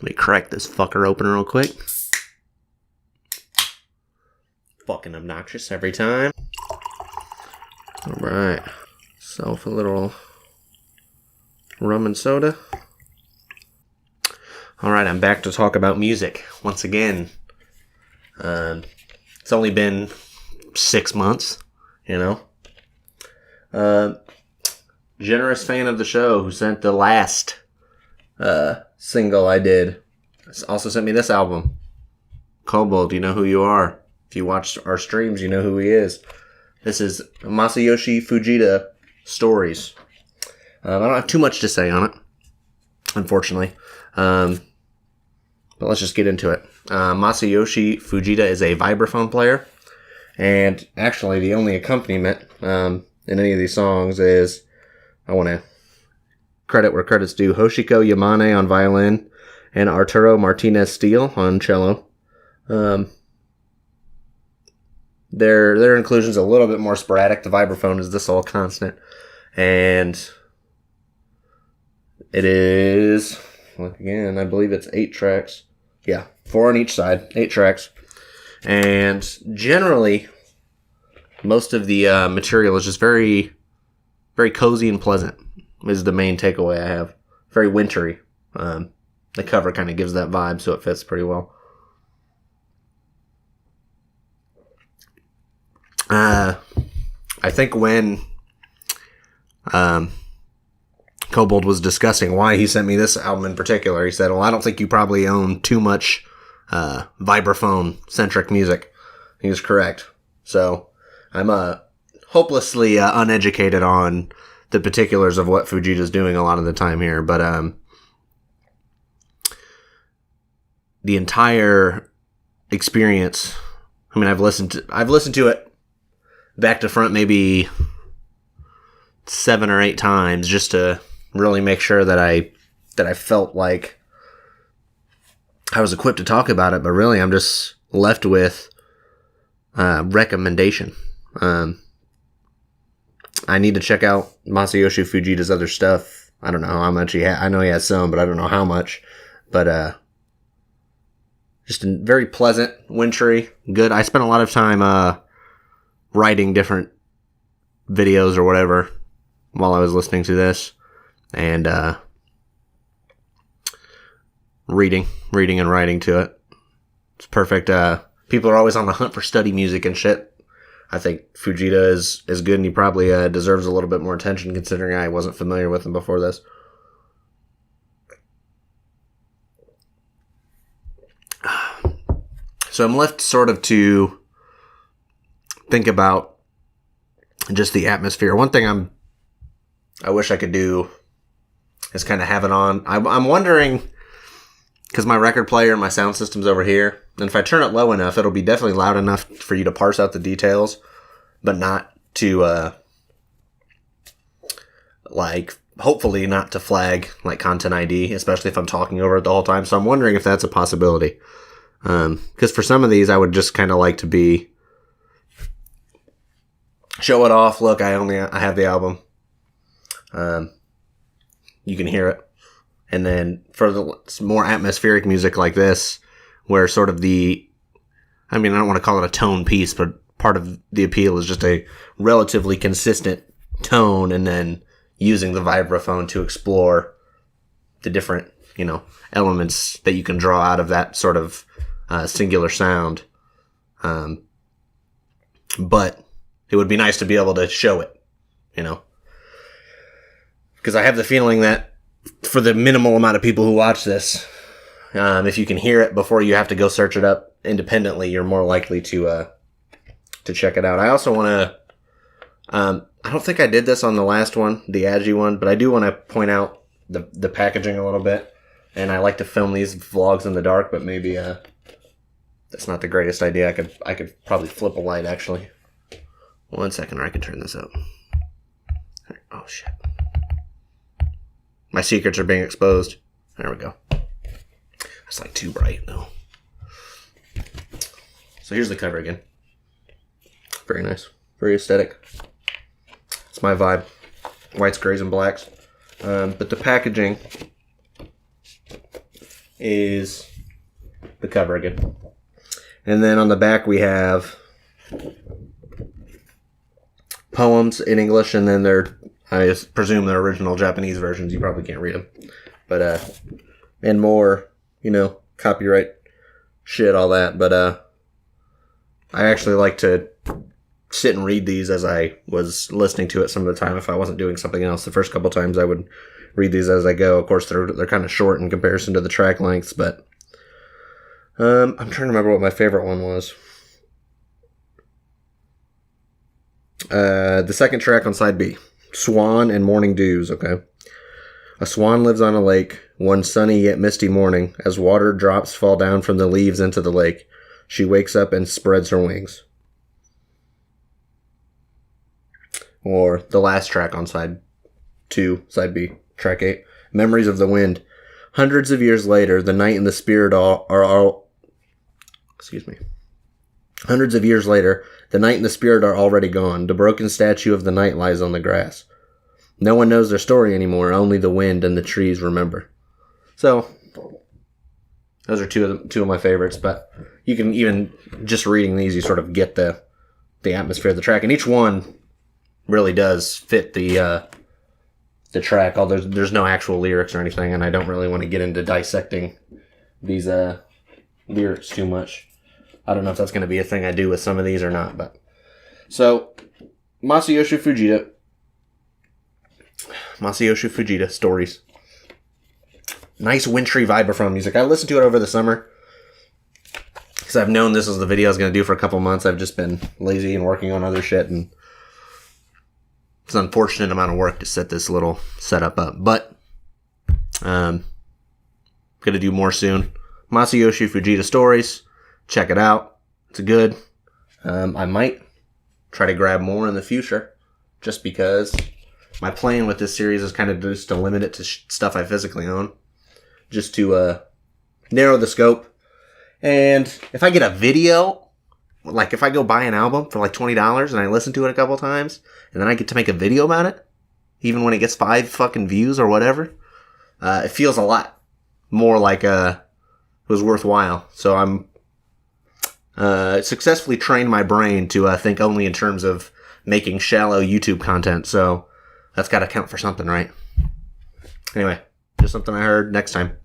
Let me crack this fucker open real quick. Fucking obnoxious every time. Alright. Self a little rum and soda. Alright, I'm back to talk about music once again. It's only been 6 months, you know. Generous fan of the show who sent the last single I did also sent me this album. Kobold, you know who you are. If you watch our streams, you know who he is. This is Masayoshi Fujita Stories. I don't have too much to say on it, unfortunately. But let's just get into it. Masayoshi Fujita is a vibraphone player. And actually, the only accompaniment in any of these songs is, I want to credit where credit's due, Hoshiko Yamane on violin and Arturo Martinez Steele on cello. Their inclusion's a little bit more sporadic. The vibraphone is this all constant. And it is, look again, I believe it's 8 tracks. Yeah, 4 on each side, 8 tracks. And generally, most of the material is just very, very cozy and pleasant, is the main takeaway I have. Very wintry. The cover kind of gives that vibe, so it fits pretty well. I think when Kobold was discussing why he sent me this album in particular, he said, well, I don't think you probably own too much vibraphone-centric music. He was correct. So I'm hopelessly uneducated on the particulars of what Fujita's doing a lot of the time here, but the entire experience, I mean, I've listened to it back to front maybe 7 or 8 times just to really make sure that I felt like I was equipped to talk about it, but really I'm just left with recommendation. I need to check out Masayoshi Fujita's other stuff. I don't know how much he has. I know he has some, but I don't know how much. But just a very pleasant, wintry, good. I spent a lot of time writing different videos or whatever while I was listening to this, and reading and writing to it. It's perfect. People are always on the hunt for study music and shit. I think Fujita is good, and he probably deserves a little bit more attention considering I wasn't familiar with him before this. So I'm left sort of to think about just the atmosphere. One thing I wish I could do is kind of have it on. I'm wondering, because my record player and my sound system's over here, and if I turn it low enough, it'll be definitely loud enough for you to parse out the details, but not to, hopefully not to flag, content ID, especially if I'm talking over it the whole time. So I'm wondering if that's a possibility. Because for some of these, I would just kind of like to show it off. Look, I have the album. You can hear it. And then for the more atmospheric music like this, where sort of I don't want to call it a tone piece, but part of the appeal is just a relatively consistent tone, and then using the vibraphone to explore the different, elements that you can draw out of that sort of singular sound. But it would be nice to be able to show it, because I have the feeling that for the minimal amount of people who watch this, if you can hear it before you have to go search it up independently, you're more likely to check it out. I also want to, I don't think I did this on the last one, the Agi one, but I do want to point out the packaging a little bit. And I like to film these vlogs in the dark, but maybe that's not the greatest idea. I could probably flip a light, actually. 1 second, or I can turn this up. Oh, shit. My secrets are being exposed. There we go. It's too bright, though. So here's the cover again. Very nice. Very aesthetic. It's my vibe. Whites, grays, and blacks. But the packaging is the cover again. And then on the back we have poems in English, and then I presume they're original Japanese versions. You probably can't read them. But, and more, copyright shit, all that. But, I actually like to sit and read these as I was listening to it some of the time if I wasn't doing something else. The first couple times I would read these as I go. Of course, they're kind of short in comparison to the track lengths, but I'm trying to remember what my favorite one was. The second track on side B, Swan and Morning Dews, okay? A swan lives on a lake one sunny yet misty morning. As water drops fall down from the leaves into the lake, she wakes up and spreads her wings. Or the last track on side 2, side B, track 8, Memories of the Wind. Hundreds of years later, the night and the spirit Hundreds of years later, the night and the spirit are already gone. The broken statue of the night lies on the grass. No one knows their story anymore. Only the wind and the trees remember. So, those are two of my favorites. But you can even just reading these, you sort of get the atmosphere of the track, and each one really does fit the track. Although there's no actual lyrics or anything, and I don't really want to get into dissecting these lyrics too much. I don't know if that's going to be a thing I do with some of these or not. But so Masayoshi Fujita stories. Nice wintry vibraphone music. I listened to it over the summer because I've known this is the video I was going to do for a couple months. I've just been lazy and working on other shit, and it's an unfortunate amount of work to set this little setup up. But going to do more soon. Masayoshi Fujita stories. Check it out. It's good. I might try to grab more in the future, just because my plan with this series is kind of just to limit it to stuff I physically own, just to narrow the scope. And if I get a video, like if I go buy an album for like $20 and I listen to it a couple times, and then I get to make a video about it, even when it gets 5 fucking views or whatever, it feels a lot more like it was worthwhile. So I'm successfully trained my brain to think only in terms of making shallow YouTube content. So that's got to count for something, right? Anyway, just something I heard. Next time.